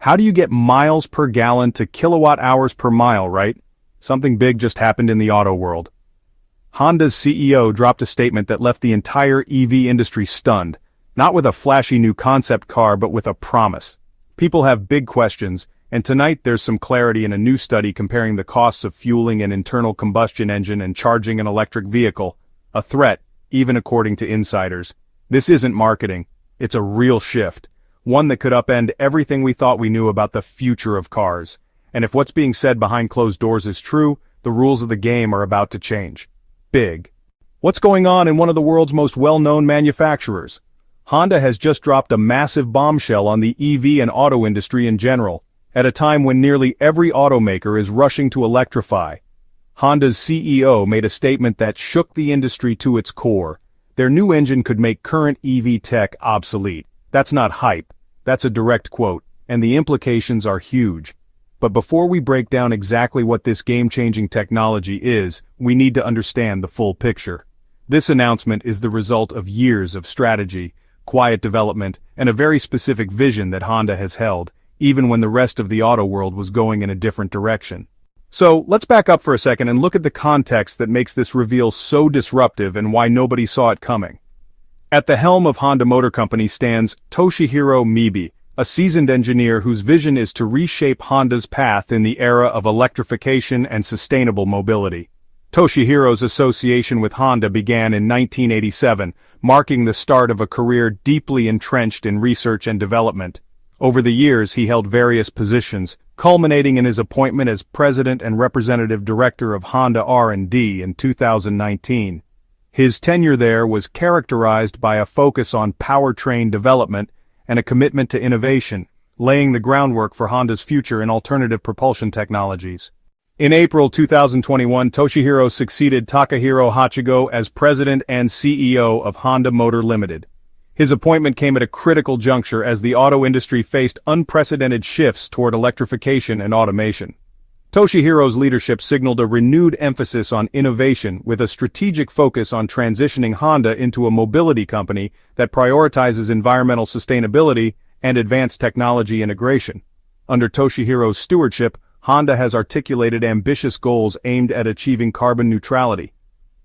How do you get miles per gallon to kilowatt hours per mile, right? Something big just happened in the auto world. Honda's CEO dropped a statement that left the entire EV industry stunned, not with a flashy new concept car but with a promise. People have big questions, and tonight there's some clarity in a new study comparing the costs of fueling an internal combustion engine and charging an electric vehicle. A threat, even according to insiders. This isn't marketing, it's a real shift. One that could upend everything we thought we knew about the future of cars. And if what's being said behind closed doors is true, the rules of the game are about to change. Big. What's going on in one of the world's most well-known manufacturers? Honda has just dropped a massive bombshell on the EV and auto industry in general, at a time when nearly every automaker is rushing to electrify. Honda's CEO made a statement that shook the industry to its core. Their new engine could make current EV tech obsolete. That's not hype. That's a direct quote, and the implications are huge. But before we break down exactly what this game-changing technology is, we need to understand the full picture. This announcement is the result of years of strategy, quiet development, and a very specific vision that Honda has held, even when the rest of the auto world was going in a different direction. So, let's back up for a second and look at the context that makes this reveal so disruptive and why nobody saw it coming. At the helm of Honda Motor Company stands Toshihiro Mibe, a seasoned engineer whose vision is to reshape Honda's path in the era of electrification and sustainable mobility. Toshihiro's association with Honda began in 1987, marking the start of a career deeply entrenched in research and development. Over the years he held various positions, culminating in his appointment as President and Representative Director of Honda R&D in 2019. His tenure there was characterized by a focus on powertrain development and a commitment to innovation, laying the groundwork for Honda's future in alternative propulsion technologies. In April 2021, Toshihiro succeeded Takahiro Hachigo as President and CEO of Honda Motor Limited. His appointment came at a critical juncture as the auto industry faced unprecedented shifts toward electrification and automation. Toshihiro's leadership signaled a renewed emphasis on innovation with a strategic focus on transitioning Honda into a mobility company that prioritizes environmental sustainability and advanced technology integration. Under Toshihiro's stewardship, Honda has articulated ambitious goals aimed at achieving carbon neutrality.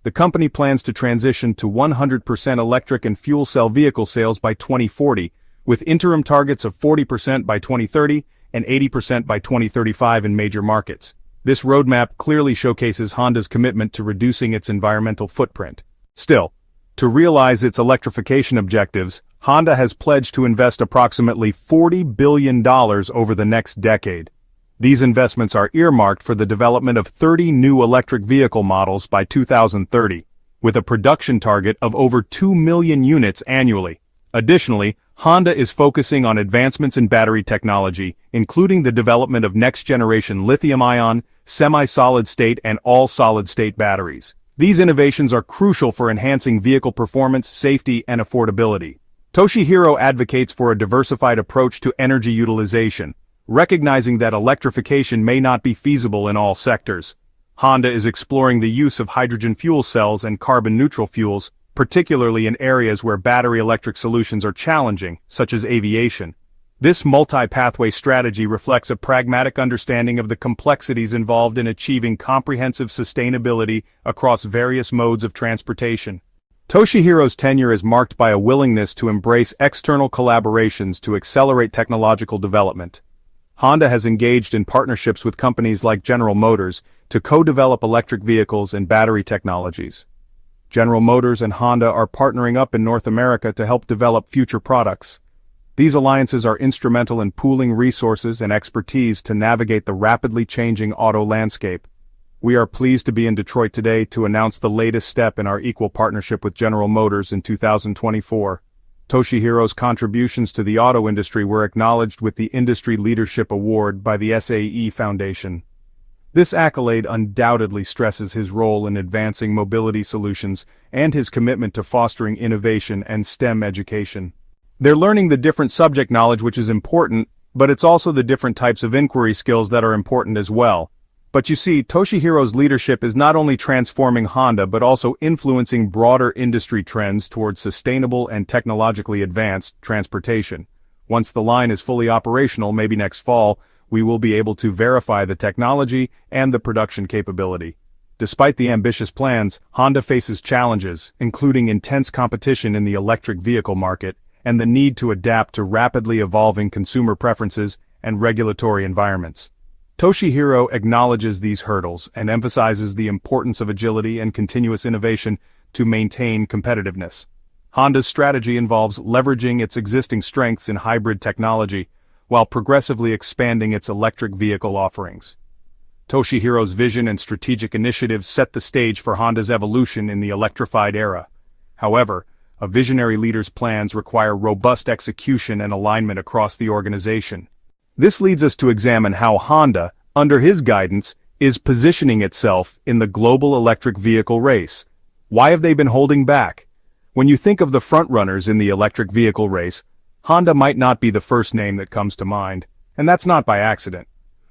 The company plans to transition to 100% electric and fuel cell vehicle sales by 2040, with interim targets of 40% by 2030 and 80% by 2035 in major markets. This roadmap clearly showcases Honda's commitment to reducing its environmental footprint. Still, to realize its electrification objectives, Honda has pledged to invest approximately $40 billion over the next decade. These investments are earmarked for the development of 30 new electric vehicle models by 2030, with a production target of over 2 million units annually. Additionally, Honda is focusing on advancements in battery technology, including the development of next-generation lithium-ion, semi-solid-state and all-solid-state batteries. These innovations are crucial for enhancing vehicle performance, safety, and affordability. Toshihiro advocates for a diversified approach to energy utilization, recognizing that electrification may not be feasible in all sectors. Honda is exploring the use of hydrogen fuel cells and carbon-neutral fuels, particularly in areas where battery electric solutions are challenging, such as aviation. This multi-pathway strategy reflects a pragmatic understanding of the complexities involved in achieving comprehensive sustainability across various modes of transportation. Toshihiro's tenure is marked by a willingness to embrace external collaborations to accelerate technological development. Honda has engaged in partnerships with companies like General Motors to co-develop electric vehicles and battery technologies. General Motors and Honda are partnering up in North America to help develop future products. These alliances are instrumental in pooling resources and expertise to navigate the rapidly changing auto landscape. We are pleased to be in Detroit today to announce the latest step in our equal partnership with General Motors in 2024. Toshihiro's contributions to the auto industry were acknowledged with the Industry Leadership Award by the SAE Foundation. This accolade undoubtedly stresses his role in advancing mobility solutions and his commitment to fostering innovation and STEM education. They're learning the different subject knowledge which is important, but it's also the different types of inquiry skills that are important as well. But you see, Toshihiro's leadership is not only transforming Honda but also influencing broader industry trends towards sustainable and technologically advanced transportation. Once the line is fully operational, maybe next fall, we will be able to verify the technology and the production capability. Despite the ambitious plans, Honda faces challenges, including intense competition in the electric vehicle market and the need to adapt to rapidly evolving consumer preferences and regulatory environments. Toshihiro acknowledges these hurdles and emphasizes the importance of agility and continuous innovation to maintain competitiveness. Honda's strategy involves leveraging its existing strengths in hybrid technology while progressively expanding its electric vehicle offerings. Toshihiro's vision and strategic initiatives set the stage for Honda's evolution in the electrified era. However, a visionary leader's plans require robust execution and alignment across the organization. This leads us to examine how Honda, under his guidance, is positioning itself in the global electric vehicle race. Why have they been holding back? When you think of the frontrunners in the electric vehicle race, Honda might not be the first name that comes to mind, and that's not by accident.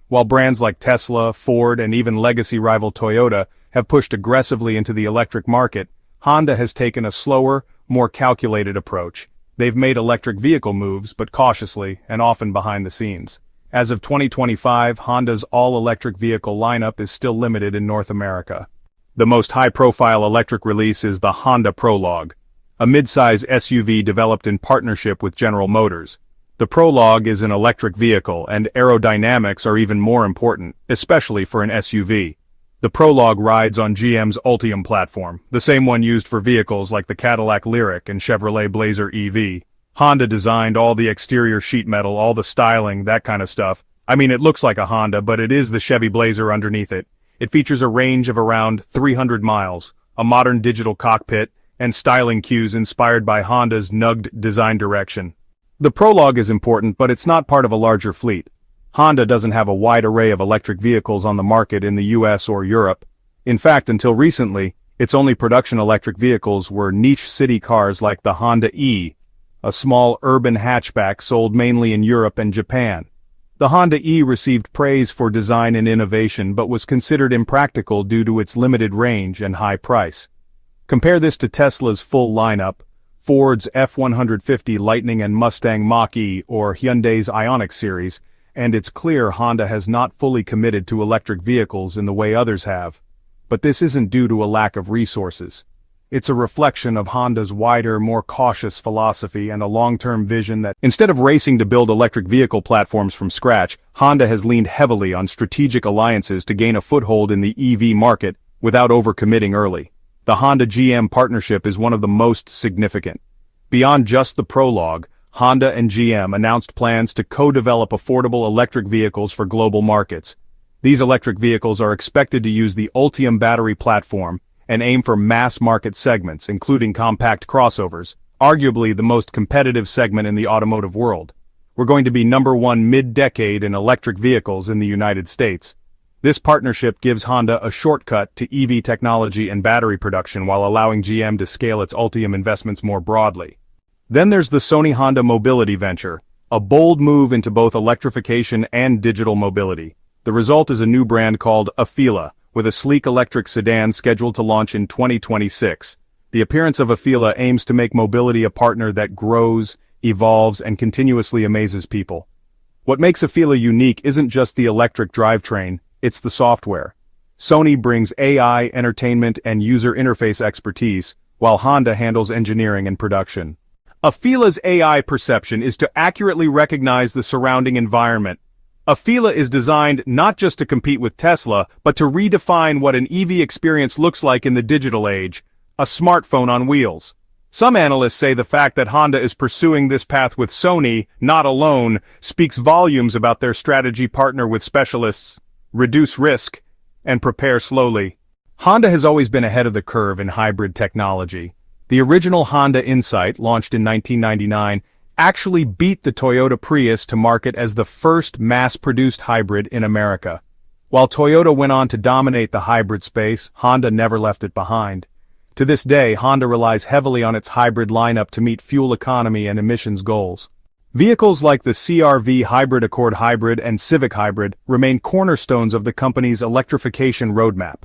While brands like Tesla, Ford, and even legacy rival Toyota have pushed aggressively into the electric market, Honda has taken a slower, more calculated approach. They've made electric vehicle moves, but cautiously and often behind the scenes. As of 2025, Honda's all-electric vehicle lineup is still limited in North America. The most high-profile electric release is the Honda Prologue, a mid-size SUV developed in partnership with General Motors. The Prologue is an electric vehicle, and aerodynamics are even more important, especially for an SUV. The Prologue rides on GM's Ultium platform, the same one used for vehicles like the Cadillac Lyriq and Chevrolet Blazer EV. Honda designed all the exterior sheet metal, all the styling, that kind of stuff. I mean, it looks like a Honda, but it is the Chevy Blazer underneath it. It features a range of around 300 miles, a modern digital cockpit, and styling cues inspired by Honda's nugged design direction. The Prologue is important, but it's not part of a larger fleet. Honda doesn't have a wide array of electric vehicles on the market in the US or Europe. In fact, until recently, its only production electric vehicles were niche city cars like the Honda E, a small urban hatchback sold mainly in Europe and Japan. The Honda E received praise for design and innovation but was considered impractical due to its limited range and high price. Compare this to Tesla's full lineup, Ford's F-150 Lightning and Mustang Mach-E or Hyundai's Ioniq series, and it's clear Honda has not fully committed to electric vehicles in the way others have. But this isn't due to a lack of resources. It's a reflection of Honda's wider, more cautious philosophy and a long-term vision that, instead of racing to build electric vehicle platforms from scratch, Honda has leaned heavily on strategic alliances to gain a foothold in the EV market without overcommitting early. The Honda-GM partnership is one of the most significant. Beyond just the Prologue, Honda and GM announced plans to co-develop affordable electric vehicles for global markets. These electric vehicles are expected to use the Ultium battery platform and aim for mass-market segments, including compact crossovers, arguably the most competitive segment in the automotive world. We're going to be number one mid-decade in electric vehicles in the United States. This partnership gives Honda a shortcut to EV technology and battery production while allowing GM to scale its Ultium investments more broadly. Then there's the Sony-Honda mobility venture, a bold move into both electrification and digital mobility. The result is a new brand called Afeela, with a sleek electric sedan scheduled to launch in 2026. The appearance of Afeela aims to make mobility a partner that grows, evolves, and continuously amazes people. What makes Afeela unique isn't just the electric drivetrain, it's the software. Sony brings AI, entertainment, and user interface expertise, while Honda handles engineering and production. Afeela's AI perception is to accurately recognize the surrounding environment. Afeela is designed not just to compete with Tesla, but to redefine what an EV experience looks like in the digital age, a smartphone on wheels. Some analysts say the fact that Honda is pursuing this path with Sony, not alone, speaks volumes about their strategy. Partner with specialists, reduce risk, and prepare slowly. Honda has always been ahead of the curve in hybrid technology. The original Honda Insight, launched in 1999, actually beat the Toyota Prius to market as the first mass-produced hybrid in America. While Toyota went on to dominate the hybrid space, Honda never left it behind. To this day, Honda relies heavily on its hybrid lineup to meet fuel economy and emissions goals. Vehicles like the CR-V Hybrid, Accord Hybrid, and Civic Hybrid remain cornerstones of the company's electrification roadmap.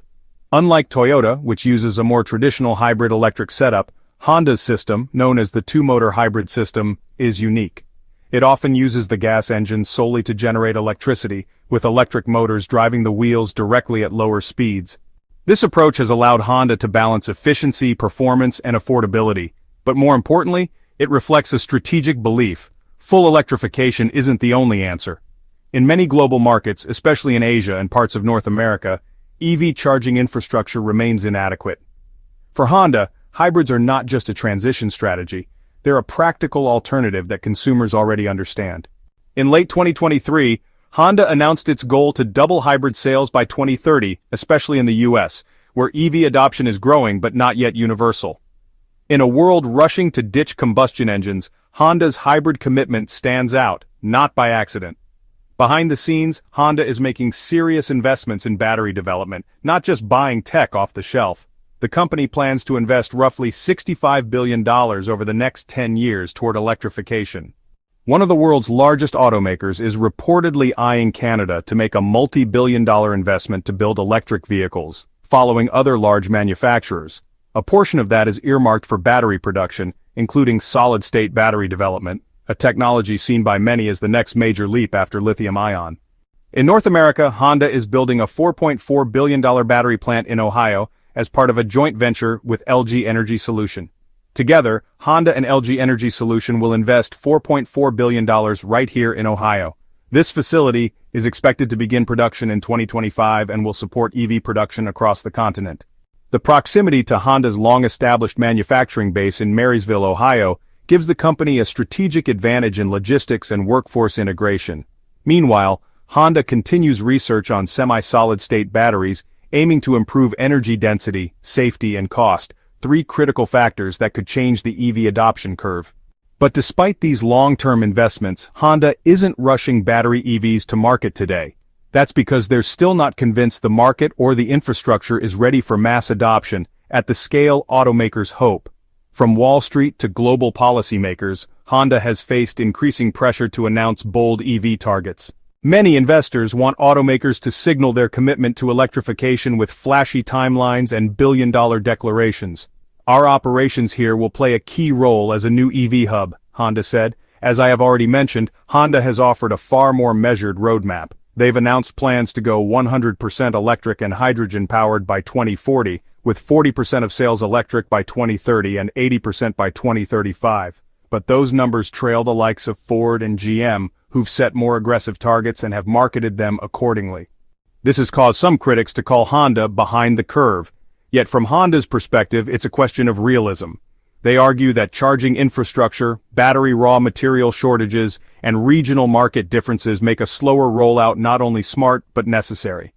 Unlike Toyota, which uses a more traditional hybrid electric setup, Honda's system, known as the two-motor hybrid system, is unique. It often uses the gas engine solely to generate electricity, with electric motors driving the wheels directly at lower speeds. This approach has allowed Honda to balance efficiency, performance, and affordability, but more importantly, it reflects a strategic belief: full electrification isn't the only answer. In many global markets, especially in Asia and parts of North America, EV charging infrastructure remains inadequate. For Honda, hybrids are not just a transition strategy, they're a practical alternative that consumers already understand. In late 2023, Honda announced its goal to double hybrid sales by 2030, especially in the US, where EV adoption is growing but not yet universal. In a world rushing to ditch combustion engines, Honda's hybrid commitment stands out, not by accident. Behind the scenes, Honda is making serious investments in battery development, not just buying tech off the shelf. The company plans to invest roughly $65 billion over the next 10 years toward electrification. One of the world's largest automakers is reportedly eyeing Canada to make a multi-billion-dollar investment to build electric vehicles, following other large manufacturers. A portion of that is earmarked for battery production, including solid-state battery development, a technology seen by many as the next major leap after lithium-ion. In North America, Honda is building a $4.4 billion battery plant in Ohio as part of a joint venture with LG Energy Solution. Together, Honda and LG Energy Solution will invest $4.4 billion right here in Ohio. This facility is expected to begin production in 2025 and will support EV production across the continent. The proximity to Honda's long-established manufacturing base in Marysville, Ohio, gives the company a strategic advantage in logistics and workforce integration. Meanwhile, Honda continues research on semi-solid-state batteries, aiming to improve energy density, safety, and cost, three critical factors that could change the EV adoption curve. But despite these long-term investments, Honda isn't rushing battery EVs to market today. That's because they're still not convinced the market or the infrastructure is ready for mass adoption at the scale automakers hope. From Wall Street to global policymakers, Honda has faced increasing pressure to announce bold EV targets. Many investors want automakers to signal their commitment to electrification with flashy timelines and billion-dollar declarations. Our operations here will play a key role as a new EV hub, Honda said. As I have already mentioned, Honda has offered a far more measured roadmap. They've announced plans to go 100% electric and hydrogen-powered by 2040, with 40% of sales electric by 2030 and 80% by 2035. But those numbers trail the likes of Ford and GM, who've set more aggressive targets and have marketed them accordingly. This has caused some critics to call Honda behind the curve. Yet from Honda's perspective, it's a question of realism. They argue that charging infrastructure, battery raw material shortages, and regional market differences make a slower rollout not only smart but necessary.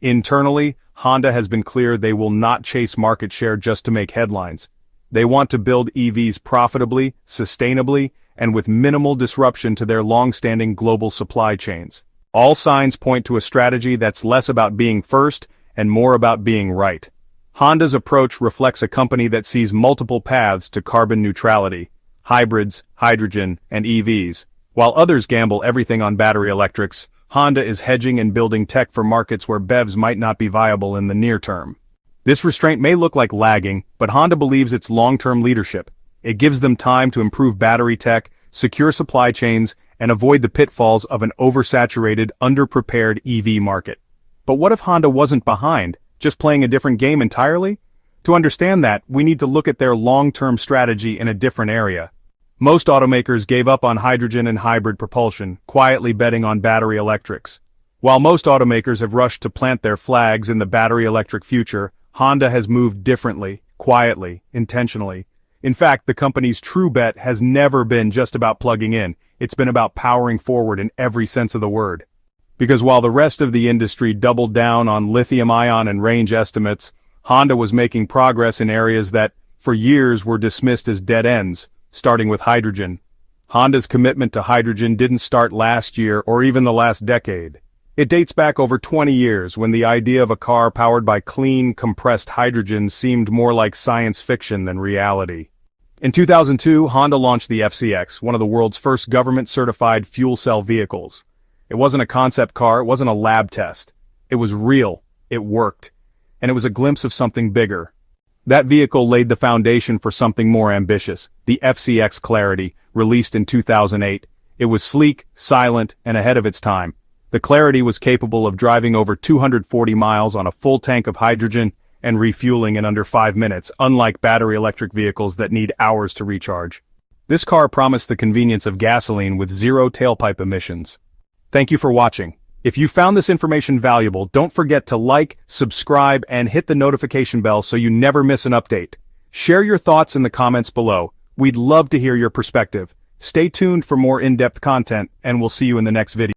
Internally, Honda has been clear they will not chase market share just to make headlines. They want to build EVs profitably, sustainably, and with minimal disruption to their long-standing global supply chains. All signs point to a strategy that's less about being first and more about being right. Honda's approach reflects a company that sees multiple paths to carbon neutrality: hybrids, hydrogen, and EVs. While others gamble everything on battery electrics, Honda is hedging and building tech for markets where BEVs might not be viable in the near term. This restraint may look like lagging, but Honda believes it's long-term leadership. It gives them time to improve battery tech, secure supply chains, and avoid the pitfalls of an oversaturated, underprepared EV market. But what if Honda wasn't behind, just playing a different game entirely? To understand that, we need to look at their long-term strategy in a different area. Most automakers gave up on hydrogen and hybrid propulsion, quietly betting on battery electrics. While most automakers have rushed to plant their flags in the battery electric future, Honda has moved differently, quietly, intentionally. In fact, the company's true bet has never been just about plugging in. It's been about powering forward in every sense of the word. Because while the rest of the industry doubled down on lithium-ion and range estimates, Honda was making progress in areas that, for years, were dismissed as dead ends, starting with hydrogen. Honda's commitment to hydrogen didn't start last year or even the last decade. It dates back over 20 years when the idea of a car powered by clean, compressed hydrogen seemed more like science fiction than reality. In 2002, Honda launched the FCX, one of the world's first government-certified fuel cell vehicles. It wasn't a concept car, it wasn't a lab test. It was real, it worked, and it was a glimpse of something bigger. That vehicle laid the foundation for something more ambitious, the FCX Clarity, released in 2008. It was sleek, silent, and ahead of its time. The Clarity was capable of driving over 240 miles on a full tank of hydrogen and refueling in under 5 minutes, unlike battery electric vehicles that need hours to recharge. This car promised the convenience of gasoline with zero tailpipe emissions. Thank you for watching. If you found this information valuable, don't forget to like, subscribe, and hit the notification bell so you never miss an update. Share your thoughts in the comments below. We'd love to hear your perspective. Stay tuned for more in-depth content, and we'll see you in the next video.